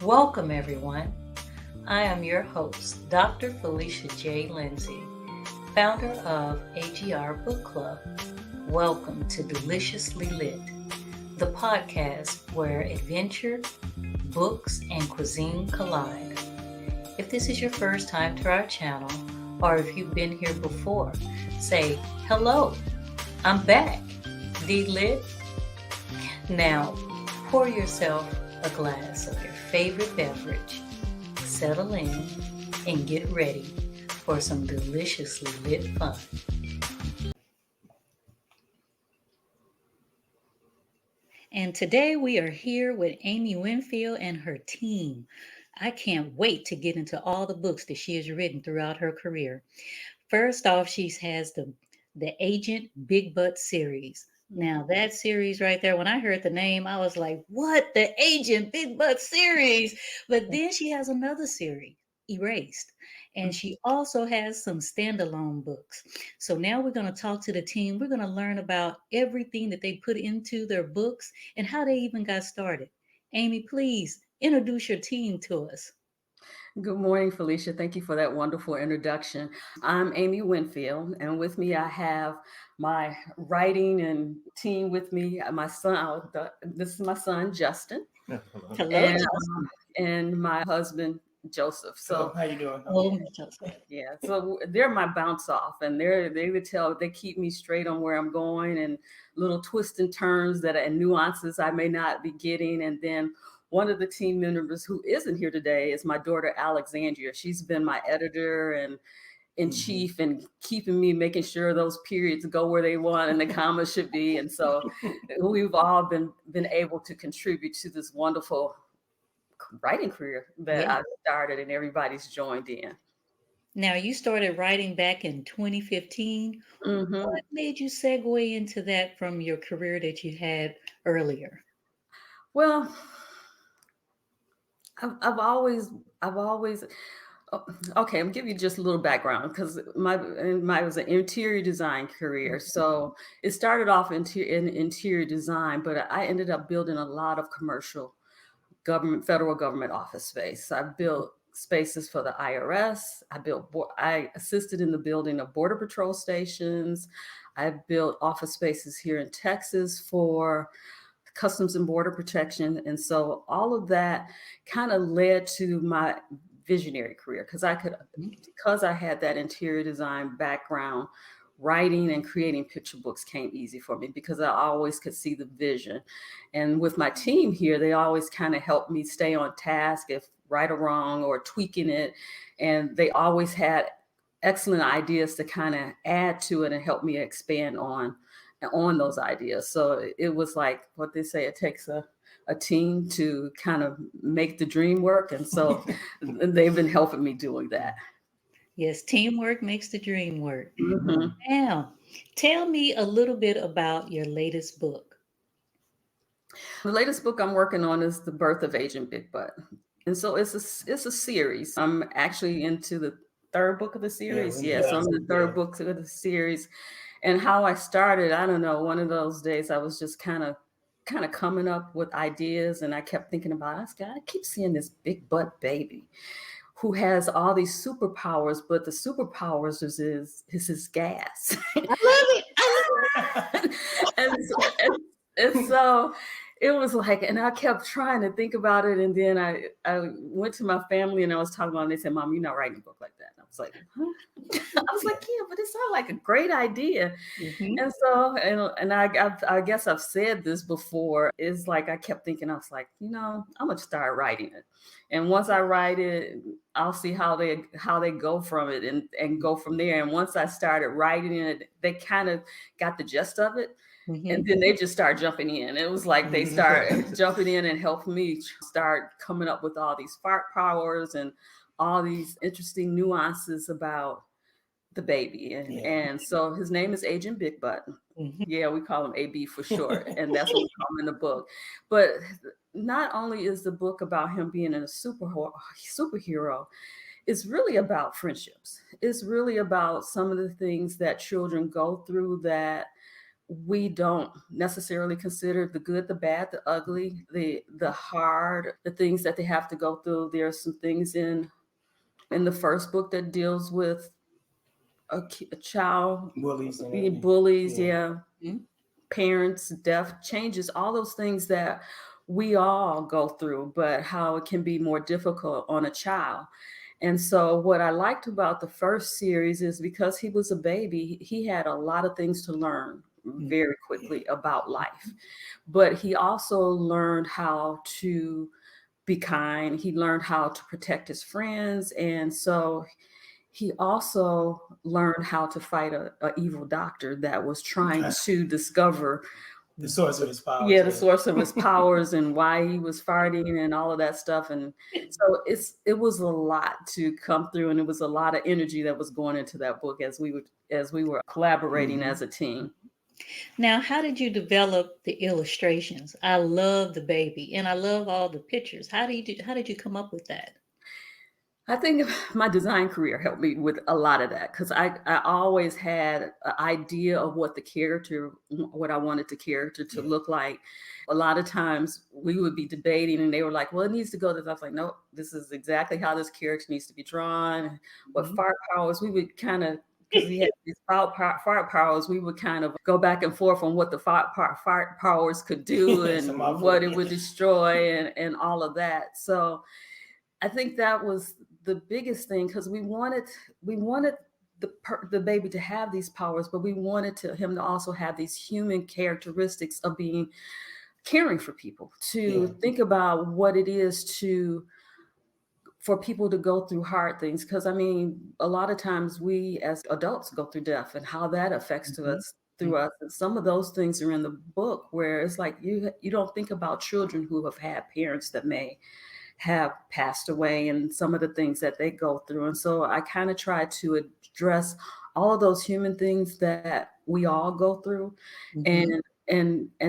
Welcome, everyone. I am your host, Dr. Felicia J. Lindsay, founder of AGR Book Club. Welcome to Deliciously Lit, the podcast where adventure, books, and cuisine collide. If this is your first time to our channel, or if you've been here before, say hello. I'm back. D-Lit. Now, pour yourself a glass of your favorite beverage, settle in, and get ready for some deliciously lit fun. And today we are here with Amy Winfield and her team. I can't wait to get into all the books that she has written throughout her career. First off, she has the Agent Big Butt series. Now that series right there, when I heard the name, I was like, what? The Agent Big Butt series. But then she has another series, Erased. And she also has some standalone books. So now we're going to talk to the team. We're going to learn about everything that they put into their books and how they even got started. Amy, please introduce your team to us. Good morning, Felicia. Thank you for that wonderful introduction. I'm Amy Winfield, and with me I have my writing and team with me. My son, this is my son Justin, Hello, and Justin. and my husband Joseph. Hello, So how you doing? Oh, Joseph. yeah, so they're my bounce off, and they keep me straight on where I'm going, and little twists and turns and nuances I may not be getting. And then one of the team members who isn't here today is my daughter Alexandria. She's been my editor and in chief and keeping me, making sure those periods go where they want and the commas should be. And so we've all been able to contribute to this wonderful writing career that Yeah. I started, and everybody's joined in. Now, you started writing back in 2015. Hmm. What made you segue into that from your career that you had earlier? Well, I've always, oh, okay, I'm giving you just a little background because my was an interior design career. So it started off in interior design, but I ended up building a lot of commercial federal government office space. I built spaces for the IRS. I assisted in the building of Border Patrol stations. I built office spaces here in Texas for Customs and Border Protection. And so all of that kind of led to my visionary career because I had that interior design background. Writing and creating picture books came easy for me because I always could see the vision. And with my team here, they always kind of helped me stay on task if right or wrong or tweaking it. And they always had excellent ideas to kind of add to it and help me expand on those ideas. So it was like what they say, it takes a team to kind of make the dream work. And so they've been helping me doing that. Yes, teamwork makes the dream work. Hmm. Now, tell me a little bit about your latest book. The latest book I'm working on is The Birth of Agent Big Butt. And so it's a series. I'm actually into the third book of the series. Yes, I'm in the third book of the series. And how I started, I don't know, one of those days I was just kind of coming up with ideas, and I kept thinking about, I keep seeing this big butt baby who has all these superpowers, but the superpowers is his gas. I love it. I and, so, and so it was like, and I kept trying to think about it. And then I went to my family and I was talking about it, and they said, Mom, you're not writing a book like that. And I was like, huh? I was like, yeah, but it sounded like a great idea. Mhm. And so, I guess I've said this before, is like, I kept thinking, I was like, I'm going to start writing it. And once I write it, I'll see how they go from it and go from there. And once I started writing it, they kind of got the gist of it. And Mhm. then they just start jumping in. It was like they start jumping in and helped me start coming up with all these fart powers and all these interesting nuances about the baby. And so his name is Agent Big Butt. Mhm. Yeah, we call him AB for short. And that's what we call him in the book. But not only is the book about him being a superhero, it's really about friendships. It's really about some of the things that children go through that we don't necessarily consider the good, the bad, the ugly, the hard, the things that they have to go through. There are some things in the first book that deals with a child Bullies and being everything. bullies, Yeah. yeah, parents, death, changes, all those things that we all go through, but how it can be more difficult on a child. And so, what I liked about the first series is because he was a baby, he had a lot of things to learn very quickly about life. But he also learned how to be kind, he learned how to protect his friends. And so, he also learned how to fight a evil doctor that was trying to discover The source of his powers. yeah, the source of his powers and why he was farting and all of that stuff. And so it was a lot to come through, and it was a lot of energy that was going into that book as we were collaborating as a team. Now, how did you develop the illustrations? I love the baby and I love all the pictures. How did you come up with that? I think my design career helped me with a lot of that because I always had an idea of what what I wanted the character to look like. A lot of times we would be debating and they were like, well, it needs to go this. I was like, no, this is exactly how this character needs to be drawn. What fart powers, we would kind of, because we had these fart powers, we would kind of go back and forth on what the fart powers could do and what it would destroy and all of that. So I think that was the biggest thing because we wanted the baby to have these powers, but we wanted him to also have these human characteristics of being caring for people, to think about what it is for people to go through hard things. Because I mean, a lot of times we as adults go through death and how that affects to us through us. And some of those things are in the book where it's like you don't think about children who have had parents that may have passed away and some of the things that they go through. And so I kind of try to address all of those human things that we all go through. And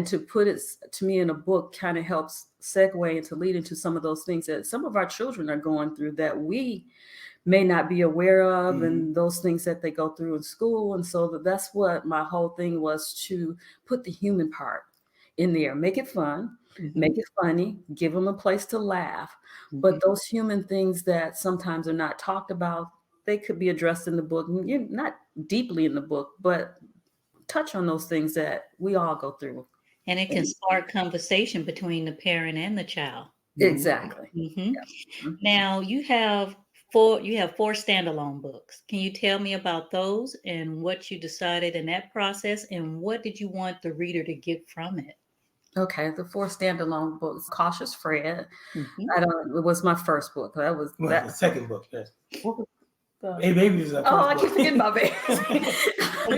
to put it to me in a book kind of helps segue and to lead into some of those things that some of our children are going through that we may not be aware of, and those things that they go through in school. And so that's what my whole thing was, to put the human part in there, make it fun, make it funny, give them a place to laugh. But those human things that sometimes are not talked about, they could be addressed in the book, not deeply in the book, but touch on those things that we all go through. And it can spark conversation between the parent and the child. Exactly. Yeah. Now you have four standalone books. Can you tell me about those and what you decided in that process, and what did you want the reader to get from it? Okay, the 4 standalone books. Cautious Fred. It was my first book. That was the second book. Yes. Hey, Babies. I keep forgetting about Babies.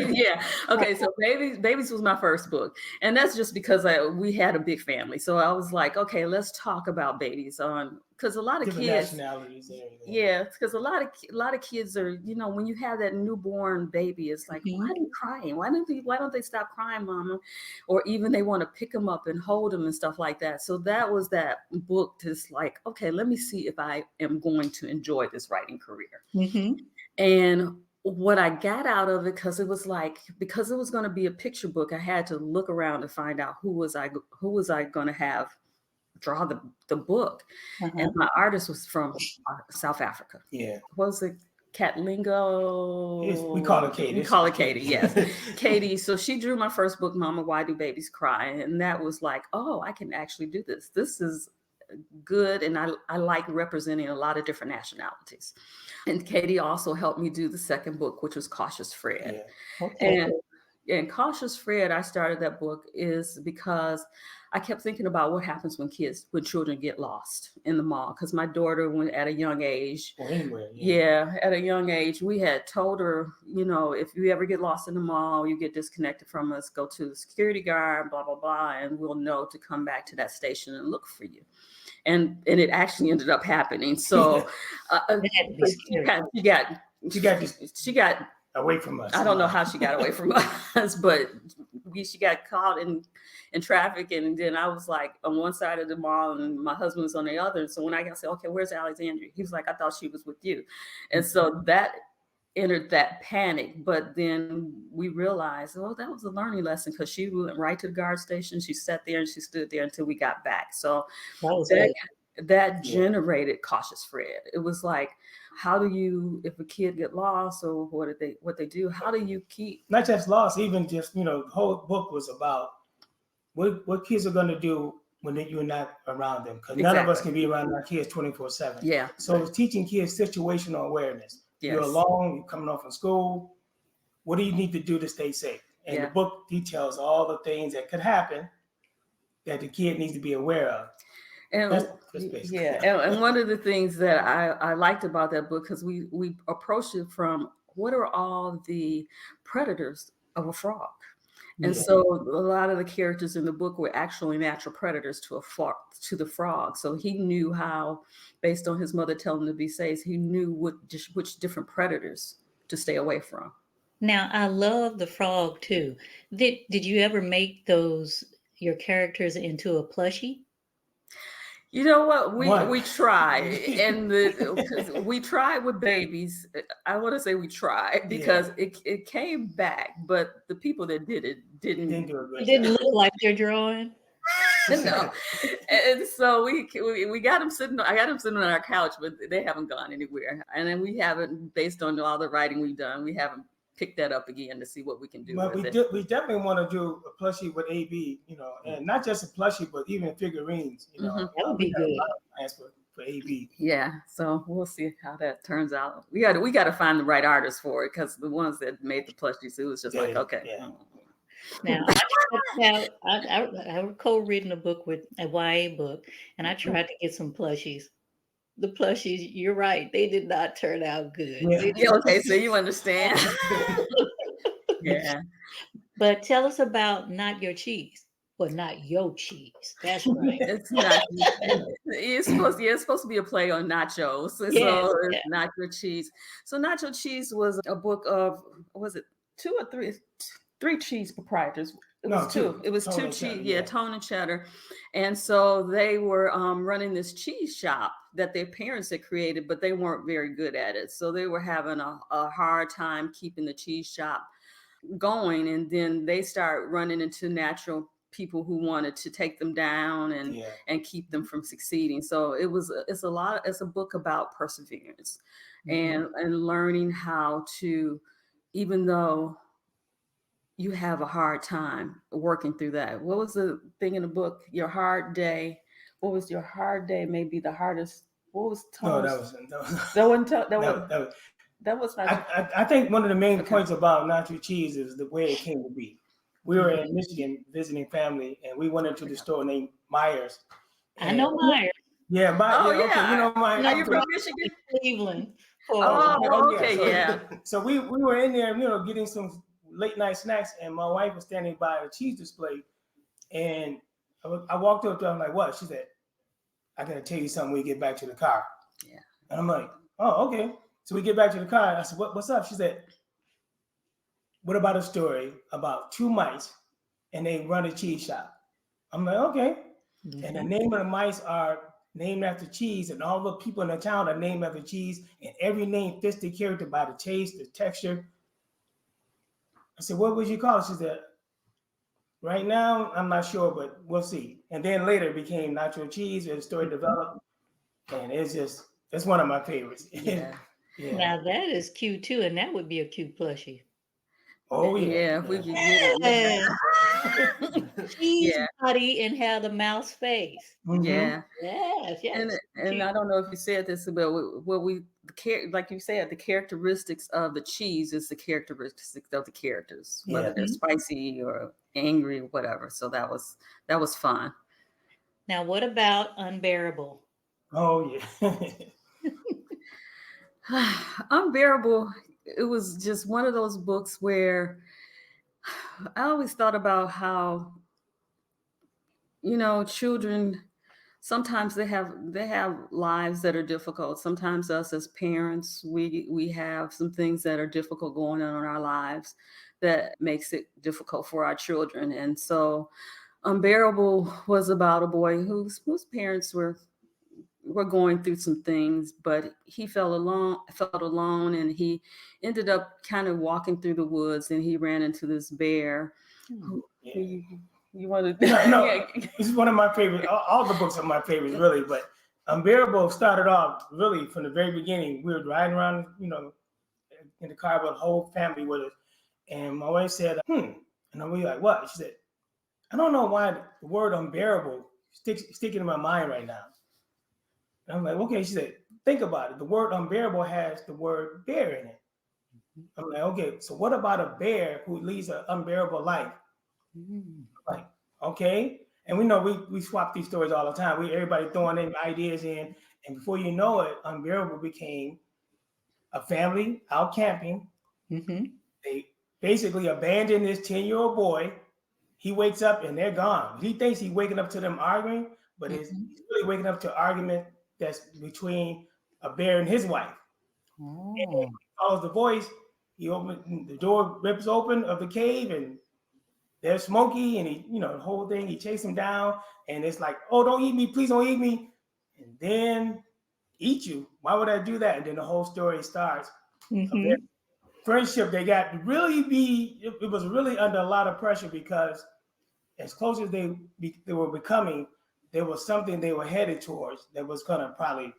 Yeah. Okay. So Babies was my first book, and that's just because we had a big family. So I was like, okay, let's talk about babies because a lot of different kids, nationalities and everything. Yeah, because a lot of kids are, when you have that newborn baby, it's like, why are they crying? Why don't they stop crying, mama? Or even they want to pick them up and hold them and stuff like that. So that was that book, just like, okay, let me see if I am going to enjoy this writing career. And what I got out of it, because it was going to be a picture book, I had to look around to find out who was I going to have draw the book. And my artist was from South Africa. Yeah. What was it? Catlingo. We call her Katie. We call her Katie, yes. Katie. So she drew my first book, Mama, Why Do Babies Cry? And that was like, oh, I can actually do this. This is good. And I like representing a lot of different nationalities. And Katie also helped me do the second book, which was Cautious Fred. Yeah. Okay. And Cautious Fred, I started that book is because I kept thinking about what happens when children get lost in the mall. Because my daughter went at a young age. Or anywhere. Yeah, at a young age, we had told her, if you ever get lost in the mall, you get disconnected from us, go to the security guard, blah, blah, blah, and we'll know to come back to that station and look for you. And it actually ended up happening. So she got away from us. I don't know how she got away from us, but she got caught in traffic. And then I was like on one side of the mall and my husband was on the other. So when I got to say, okay, where's Alexandria? He was like, I thought she was with you. And so that entered that panic. But then we realized, oh, that was a learning lesson, because she went right to the guard station. She sat there and she stood there until we got back. So That was that, good. that Yeah. generated cautious Fred. It was like, how do you, if a kid get lost or what they do, how do you keep? Not just lost, even just, the whole book was about what kids are going to do when you're not around them, because none of us can be around our kids 24/7. Yeah. So it's teaching kids situational awareness. Yes. You're alone, you're coming off from school. What do you need to do to stay safe? And the book details all the things that could happen that the kid needs to be aware of. And and one of the things that I liked about that book, because we approached it from, what are all the predators of a frog? And so a lot of the characters in the book were actually natural predators to the frog. So he knew how, based on his mother telling him to be safe, he knew which different predators to stay away from. Now, I love the frog too. Did you ever make your characters into a plushie? You know what? We tried, and we tried with babies. I want to say we tried, because it came back, but the people that did it didn't do it. It didn't look like they're drawing. No. And so we got them sitting. I got them sitting on our couch, but they haven't gone anywhere. And then we haven't, based on all the writing we've done, we haven't pick that up again to see what we can do. But we definitely want to do a plushie with AB, and not just a plushie, but even figurines. That would be good. Plans for AB. Yeah, so we'll see how that turns out. We got to find the right artist for it, because the ones that made the plushies, it was just like, okay. Yeah. Now, I co-reading a book with a YA book, and I tried to get some plushies. The plushies, you're right, they did not turn out good. Yeah, okay, so you understand. Yeah. But tell us about Not Your Cheese. Well, not your cheese. That's right. It's not. It's supposed to be a play on nachos. So it's Not Your Cheese. So Not Your Cheese was a book of, was it 2 or 3? 3 cheese proprietors. It was 2. It was 2 cheese. Tone and Cheddar. And so they were running this cheese shop that their parents had created, but they weren't very good at it. So they were having a hard time keeping the cheese shop going. And then they start running into natural people who wanted to take them down and keep them from succeeding. So it's a book about perseverance and learning how to, even though you have a hard time working through that. What was the thing in the book? Your hard day. What was your hard day? Maybe the hardest. What was Tom's? That was not. I think one of the main points about Not Your Cheese is the way it came to be. We were in Michigan visiting family, and we went into the store named Myers. I know Myers. Yeah, Myers. Oh, yeah. Okay, you know Myers. Now you're from Michigan? Cleveland. Okay. So we were in there, getting some late night snacks, and my wife was standing by a cheese display, and I walked up to her. I'm like, "What?" She said, "I gotta tell you something when we get back to the car." Yeah. And I'm like, "Oh, okay." So we get back to the car. And I said, "What's up?" She said, "What about a story about 2 mice and they run a cheese shop?" I'm like, "Okay." Mm-hmm. And the name of the mice are named after cheese, and all the people in the town are named after cheese, and every name fits the character by the taste, the texture. I said, "What would you call it?" She said, "Right now, I'm not sure, but we'll see." And then later it became Not Your Cheese, and the story developed, and it's one of my favorites. Yeah. Yeah. Now that is cute too, and that would be a cute plushie. Oh yeah, we could get it. Cheese body and have the mouse face. Mm-hmm. Yeah. Yes. And I don't know if you said this, but like you said, the characteristics of the cheese is the characteristics of the characters, whether they're spicy or angry, or whatever. So that was fun. Now, what about Unbearable? Oh yeah. Unbearable. It was just one of those books where I always thought about how, children, sometimes they have lives that are difficult. Sometimes us as parents, we have some things that are difficult going on in our lives that makes it difficult for our children. And so Unbearable was about a boy whose parents were, were going through some things, but he felt alone, and he ended up kind of walking through the woods, and he ran into this bear. Who, Yeah. you want to? No, this is one of my favorite. All the books are my favorites, really. But Unbearable started off really from the very beginning. We were riding around, in the car with the whole family with us, and my wife said, and I'm really like, what? She said, I don't know why the word unbearable sticking in my mind right now. And I'm like, okay. She said, think about it. The word unbearable has the word bear in it. I'm like, okay, so what about a bear who leads an unbearable life? Like, okay. And we know we swap these stories all the time. Everybody throwing in ideas in, and before you know it, Unbearable became a family out camping. They basically abandoned this 10-year-old boy. He wakes up and they're gone. He thinks he's waking up to them arguing, but he's really waking up to an argument that's between a bear and his wife. And he follows the voice. The door rips open of the cave, and there's Smokey, and the whole thing. He chased him down, and it's like, oh, don't eat me, please don't eat me, and then eat you. Why would I do that? And then the whole story starts. Friendship they got to really it was really under a lot of pressure, because as close as they were becoming, there was something they were headed towards that was going to probably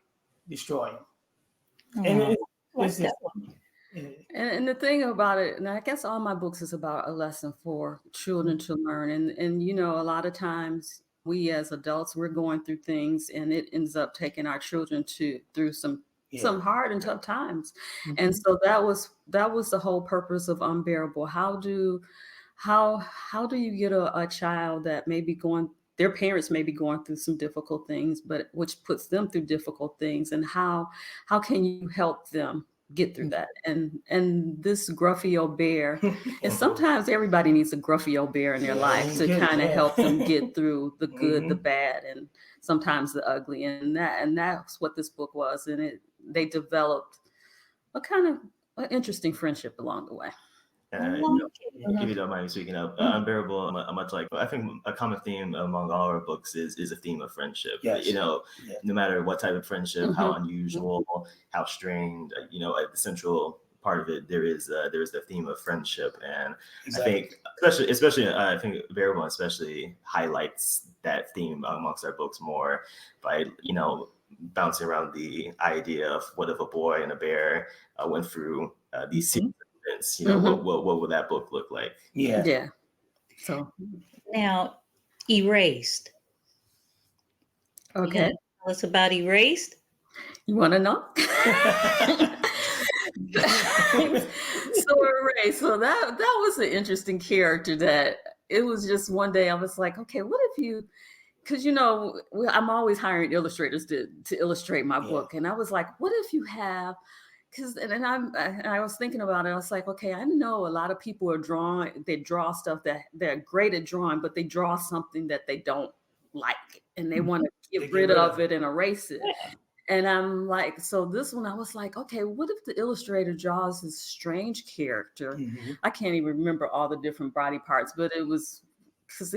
destroy them. And it's and the thing about it, and I guess all my books is about a lesson for children to learn. And a lot of times we as adults, we're going through things, and it ends up taking our children through some hard and tough times. And so that was the whole purpose of Unbearable. How do you get a child that may be their parents may be going through some difficult things, but which puts them through difficult things, and how can you help them get through that? And this gruffy old bear, and sometimes everybody needs a gruffy old bear in their life to kind of help them get through the good, the bad, and sometimes the ugly. And that's what this book was. And they developed a kind of an interesting friendship along the way. If you don't mind me speaking up, Unbearable, much like, I think a common theme among all our books is a theme of friendship. Yes. No matter what type of friendship, how unusual, how strained, at the central part of it, there is the theme of friendship. And exactly. I think especially I think Unbearable especially highlights that theme amongst our books more by, bouncing around the idea of what if a boy and a bear went through these seasons. What would that book look like? Yeah. So now, Erased. Okay. Tell us about Erased. You want to know? So that was an interesting character. That it was just one day I was like, okay, what if you? Because I'm always hiring illustrators to illustrate my book, and I was like, what if you have? Because I was thinking about it. I was like, okay, I know a lot of people are drawing. They draw stuff that they're great at drawing, but they draw something that they don't like, and they want to get rid of it and erase it. Yeah. And I'm like, so this one, I was like, okay, what if the illustrator draws this strange character? I can't even remember all the different body parts, but it was because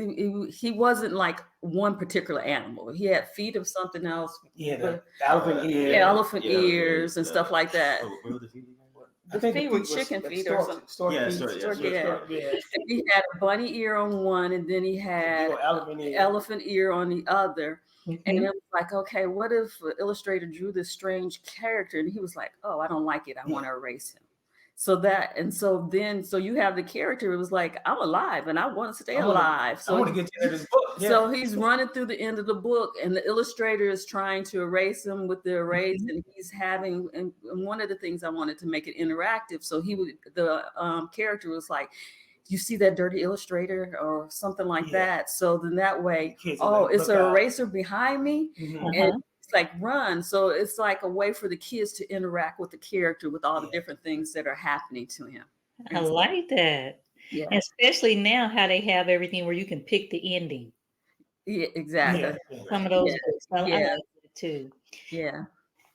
he wasn't like one particular animal. He had feet of something else. The elephant ears. Elephant ears and stuff like that. Where were the feet? The feet were chicken feet or something. Stork feet. He had a bunny ear on one, and then he had elephant ear on the other. And it was like, okay, what if an illustrator drew this strange character? And he was like, oh, I don't like it. I want to erase him. So you have the character. It was like, I'm alive and I want to stay alive. So I want to get to this book. Yeah. So he's running through the end of the book, and the illustrator is trying to erase him with the erase, and he's having. And one of the things I wanted to make it interactive. So the character was like, you see that dirty illustrator or something like that. So then that way, it's an eraser behind me, and it's like run. So it's like a way for the kids to interact with the character with all the different things that are happening to him. I like that. Yeah. Especially now how they have everything where you can pick the ending. Yeah, exactly. Some of those books. I like that too. Yeah.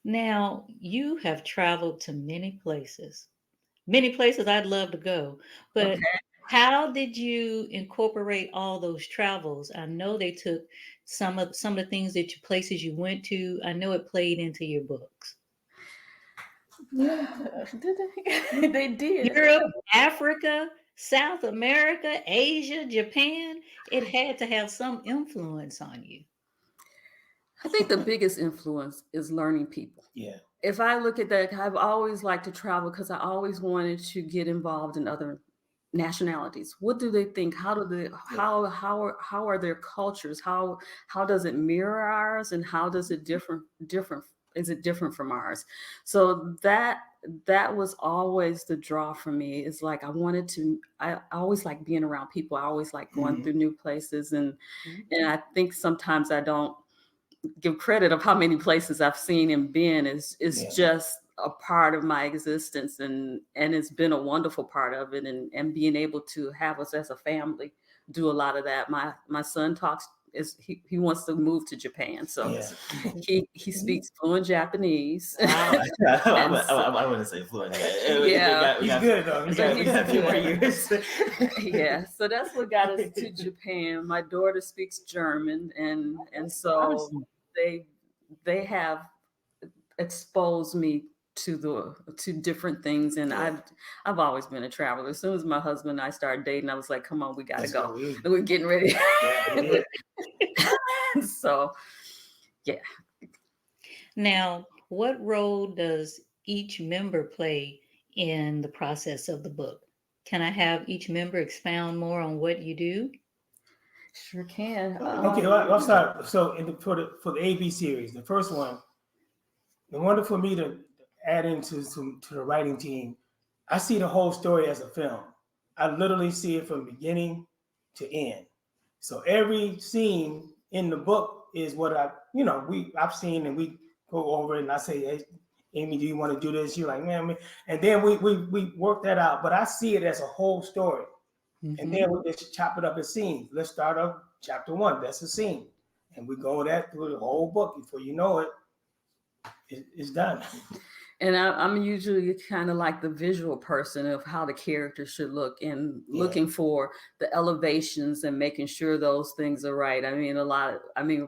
Now you have traveled to many places I'd love to go, but How did you incorporate all those travels? I know they took some of the things that you places you went to. I know it played into your books. Yeah, did they? They did. Europe, Africa, South America, Asia, Japan. It had to have some influence on you. I think the biggest influence is learning people. Yeah. If I look at that, I've always liked to travel because I always wanted to get involved in other nationalities. What do they think? How do they how are their cultures? How does it mirror ours, and how does it different is it different from ours? So that was always the draw for me. It's like I always like being around people. I always like going through new places, and I think sometimes I don't give credit of how many places I've seen and been is just a part of my existence, and it's been a wonderful part of it, and being able to have us as a family do a lot of that. My son talks is he wants to move to Japan, so he speaks fluent Japanese. Wow. I wouldn't say fluent. Yeah, He's good though. We got a few more years. Yeah, so that's what got us to Japan. My daughter speaks German, and so they have exposed me to different things, and I've always been a traveler. As soon as my husband and I started dating, I was like, come on, we gotta go. We're getting ready. So yeah. Now, what role does each member play in the process of the book? Can I have each member expound more on what you do? Sure can. Okay, well, I'll start. So for the AB series, the first one, in order for me to add into to the writing team, I see the whole story as a film. I literally see it from beginning to end. So every scene in the book is what I've seen, and we go over it, and I say, hey, Amy, do you want to do this? You're like, man, and then we work that out. But I see it as a whole story. And then we just chop it up as scenes. Let's start up chapter 1. That's a scene. And we go that through the whole book. Before you know it, it's done. And I'm usually kind of like the visual person of how the character should look, and looking for the elevations and making sure those things are right. I mean,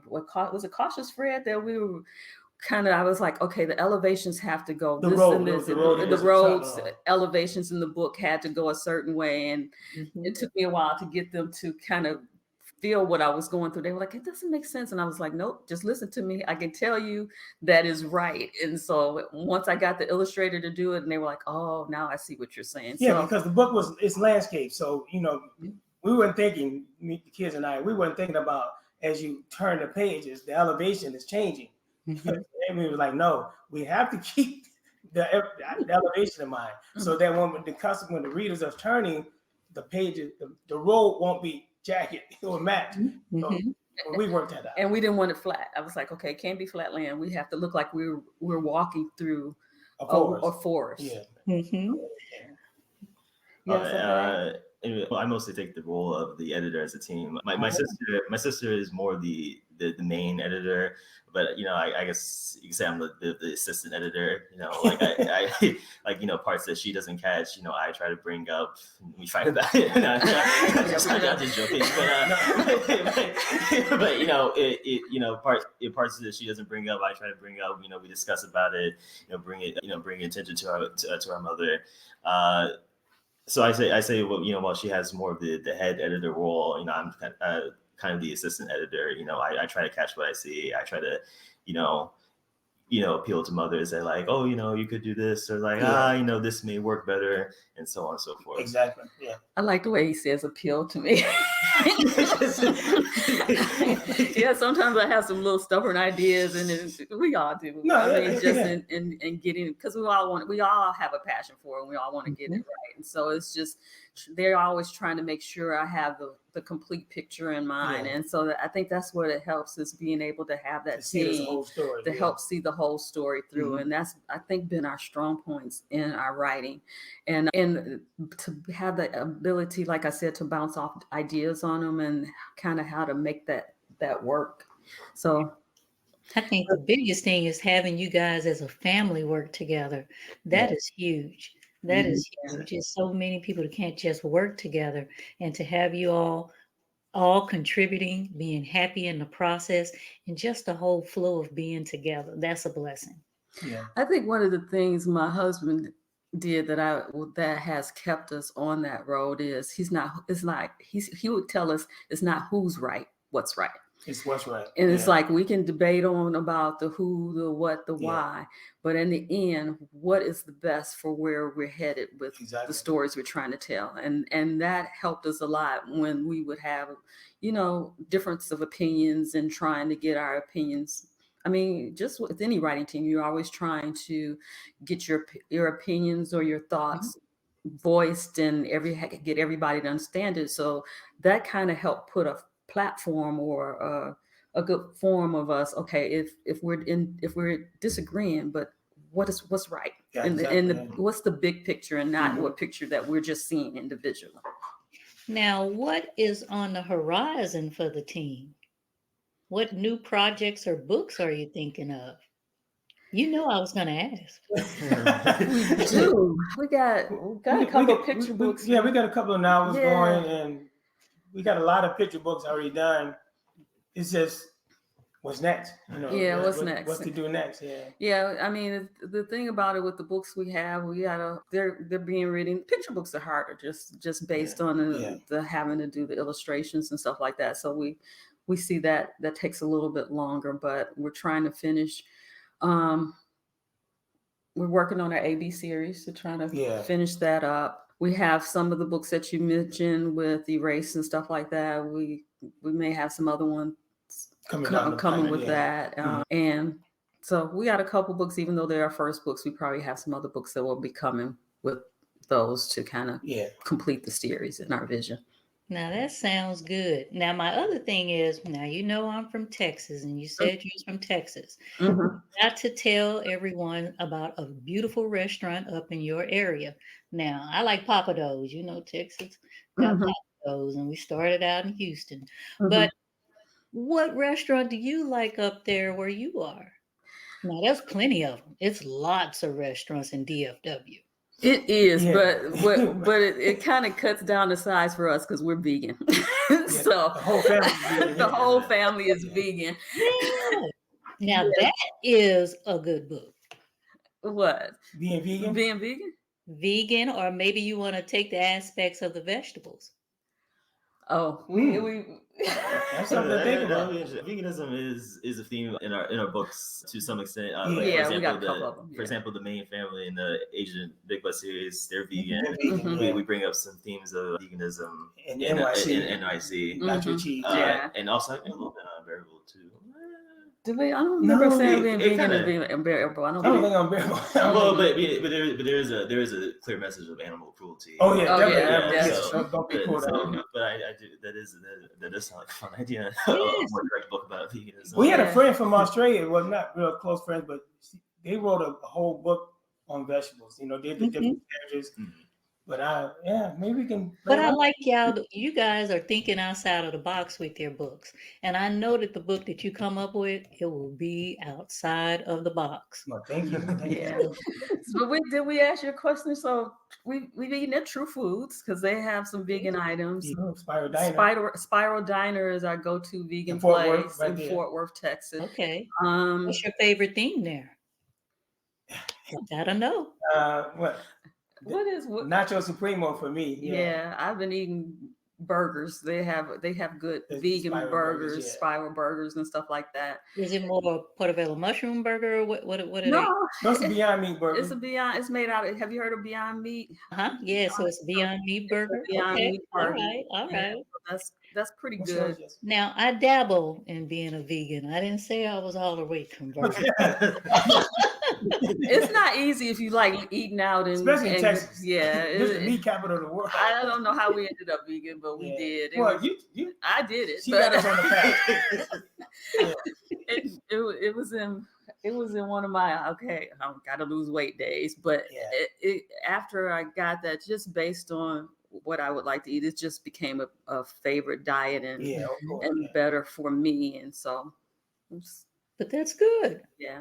what was it, Cautious Fred, that we were I was like, okay, the elevations have to go. The roads elevations in the book had to go a certain way. And it took me a while to get them to kind of feel what I was going through. They were like, it doesn't make sense. And I was like, nope, just listen to me. I can tell you that is right. And so once I got the illustrator to do it, and they were like, oh, now I see what you're saying. Yeah, because the book it's landscape. So, we weren't thinking, the kids and I, we weren't thinking about, as you turn the pages, the elevation is changing. And we were like, no, we have to keep the elevation in mind, so that when the readers are turning the pages, the road won't be jagged, it will match. So we worked that out. And we didn't want it flat. I was like, okay, it can't be flat land. We have to look like we're walking through a forest. I mostly take the role of the editor as a team. My sister is more the main editor, but I guess you can say I'm the assistant editor. Like I parts that she doesn't catch, I try to bring up. We fight about it. I'm just joking, but parts that she doesn't bring up, I try to bring up. We discuss about it. Bring attention to our mother. So I say, well, while she has more of the head editor role, I'm kind of the assistant editor. I try to catch what I see. I try to, appeal to mothers that like, oh, you could do this, or like, this may work better, and so on and so forth. Exactly. Yeah. I like the way he says appeal to me. Yeah, sometimes I have some little stubborn ideas, and we all do. In getting, because we all have a passion for it, and we all want to get it right. And so it's just, they're always trying to make sure I have the complete picture in mind. And so I think that's what it helps, is being able to have that team to help see the whole story through. And that's, I think, been our strong points in our writing, and to have the ability, like I said, to bounce off ideas on them and kind of how to make that work. So I think the biggest thing is having you guys as a family work together. That is huge. That is huge. There's so many people that can't just work together, and to have you all contributing, being happy in the process, and just the whole flow of being together. That's a blessing. Yeah. I think one of the things my husband did that has kept us on that road is he would tell us it's not who's right, what's right. It's what's right. And it's like we can debate on about the who, the what, the why, but in the end, what is the best for where we're headed with the stories we're trying to tell. And that helped us a lot when we would have, difference of opinions and trying to get our opinions. I mean, just with any writing team, you're always trying to get your opinions or your thoughts voiced and get everybody to understand it. So that kind of helped put a platform or a good form of us. Okay, if we're disagreeing, but what's right, what's the big picture, and not what picture that we're just seeing individually. Now, what is on the horizon for the team? What new projects or books are you thinking of? You know I was going to ask. We do. We got a couple of picture books. Yeah, we got a couple of novels going, and we got a lot of picture books already done. It's just what's next. What's next? What's to do next? Yeah. I mean, the thing about it with the books we have, they're being written. Picture books are harder, just based on the having to do the illustrations and stuff like that. So we see that takes a little bit longer, but we're trying to finish. We're working on our AB series to try to finish that up. We have some of the books that you mentioned with Erase and stuff like that. We may have some other ones coming with that. And so we got a couple books, even though they're our first books, we probably have some other books that will be coming with those to kind of complete the series in our vision. Now that sounds good. Now my other thing is, I'm from Texas, and you said you was from Texas. Got to tell everyone about a beautiful restaurant up in your area. Now I like Papa Do's. Texas got Papa Do's, and we started out in Houston. But what restaurant do you like up there where you are? Now there's plenty of them. It's lots of restaurants in DFW. It is, but it kind of cuts down the size for us because we're vegan. So the whole family is vegan. Yeah. Now that is a good book. What? Being vegan? Being vegan? Vegan, or maybe you want to take the aspects of the vegetables. Oh, that's something to think about. Veganism is a theme in our books to some extent. For example, we got a couple of them. For example, the main family in the Asian Big Butt series, they're vegan. We bring up some themes of veganism in NYC. Natural cheese. And also a little bit unbearable too. I don't remember saying being vegan is being unbearable. I don't think unbearable. Well, but there is a clear message of animal cruelty. Oh yeah, definitely. Don't be cruel. But I do. That does sound like a fun idea. A more direct book about veganism. We had a friend from Australia. Well, not real close friends, but they wrote a whole book on vegetables. They did the different stages. But maybe we can. But I like you guys are thinking outside of the box with your books. And I know that the book that you come up with, it will be outside of the box. Well, thank you. So did we ask you a question? So we've eaten at True Foods because they have some vegan items. Spiral Diner. Spiral Diner is our go-to vegan place in Fort Worth, Texas. Okay. What's your favorite thing there? I don't know. What is Nacho Supremo for me? Yeah, I've been eating burgers. They have good vegan burgers, spiral burgers and stuff like that. Is it more portobello mushroom burger? What No, it's a Beyond Meat burger. It's made out of. Have you heard of Beyond Meat? Yeah, so it's Beyond Meat burger. Meat burger. All right. Yeah, that's pretty good. Now I dabble in being a vegan. I didn't say I was all the way converted. It's not easy if you like eating out, especially in Texas. Yeah, it's the meat capital of the world. I don't know how we ended up vegan, but we did. I did it. She got us on the path. It was in one of my I gotta lose weight days, but after I got that, just based on what I would like to eat, it just became a favorite diet and better for me, and so. But that's good. Yeah.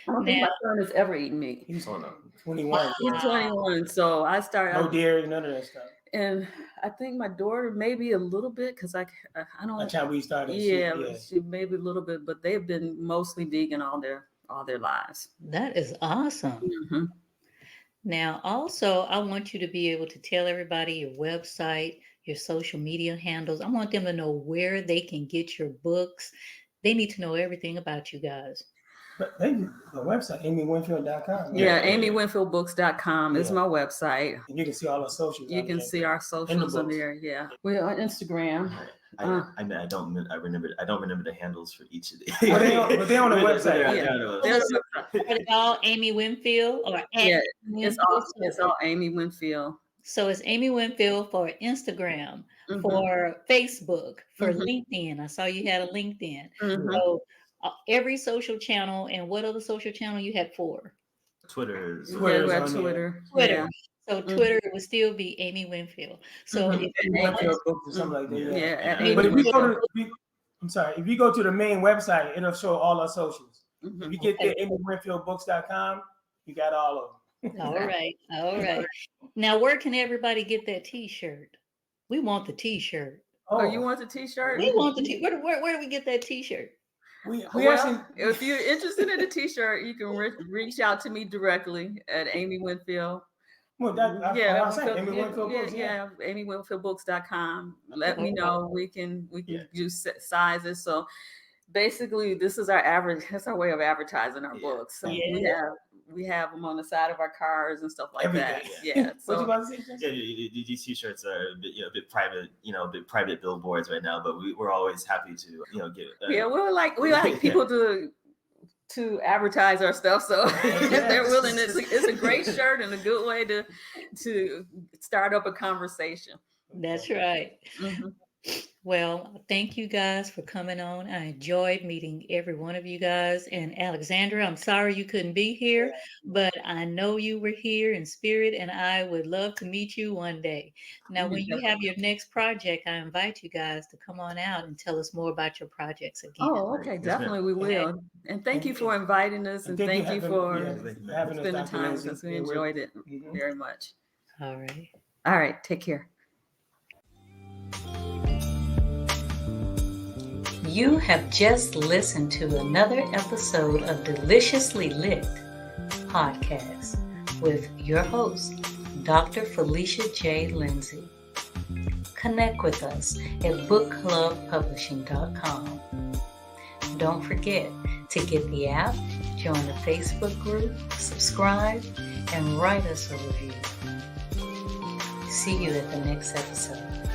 I don't think my son has ever eaten meat. He's Oh, no. 21. He's 21, so I started. No dairy, none of that stuff. And I think my daughter maybe a little bit because I don't. That's how we started. Yeah, she maybe a little bit, but they've been mostly vegan all their lives. That is awesome. Mm-hmm. Now, also, I want you to be able to tell everybody your website, your social media handles. I want them to know where they can get your books. They need to know everything about you guys. But the website, amywinfield.com. Yeah, amywinfieldbooks.com is my website. And you can see all our socials. You can see our socials on there. Yeah, we're on Instagram. I don't remember the handles for each of these. But they on the website. Are they all Amy Winfield or it's all Amy Winfield. So it's Amy Winfield for Instagram, for Facebook, for LinkedIn. I saw you had a LinkedIn. So every social channel, and what other social channel you had for? Twitter. Twitter. Yeah. So Twitter would still be Amy Winfield. So if Winfield books or something like that. Yeah. But if you go to, if you go to the main website, it'll show all our socials. If you get there, amywinfieldbooks.com, you got all of them. All right. Now, where can everybody get that T-shirt? We want the T-shirt. Oh, you want the T-shirt? We want the T-shirt. Where do we get that T-shirt? If you're interested in a T-shirt, you can reach out to me directly at Amy Winfield. amywinfieldbooks.com. Let me know. We can do sizes. So basically, this is our average. That's our way of advertising our books. So we have them on the side of our cars and stuff like that. Yeah. So these T-shirts are a bit private billboards right now, but we're always happy to get. We like people to advertise our stuff. So if they're willing, it's a great shirt and a good way to start up a conversation. That's right. Well, thank you guys for coming on. I enjoyed meeting every one of you guys. And Alexandra, I'm sorry you couldn't be here, but I know you were here in spirit, and I would love to meet you one day. Now, when you have your next project, I invite you guys to come on out and tell us more about your projects again. Oh, okay. Definitely we will. And thank you for inviting us, and thank you for spending time with us. We enjoyed it very much. All right. All right. Take care. You have just listened to another episode of Deliciously Lit podcast with your host, Dr. Felicia J. Lindsay. Connect with us at bookclubpublishing.com. Don't forget to get the app, join the Facebook group, subscribe, and write us a review. See you at the next episode.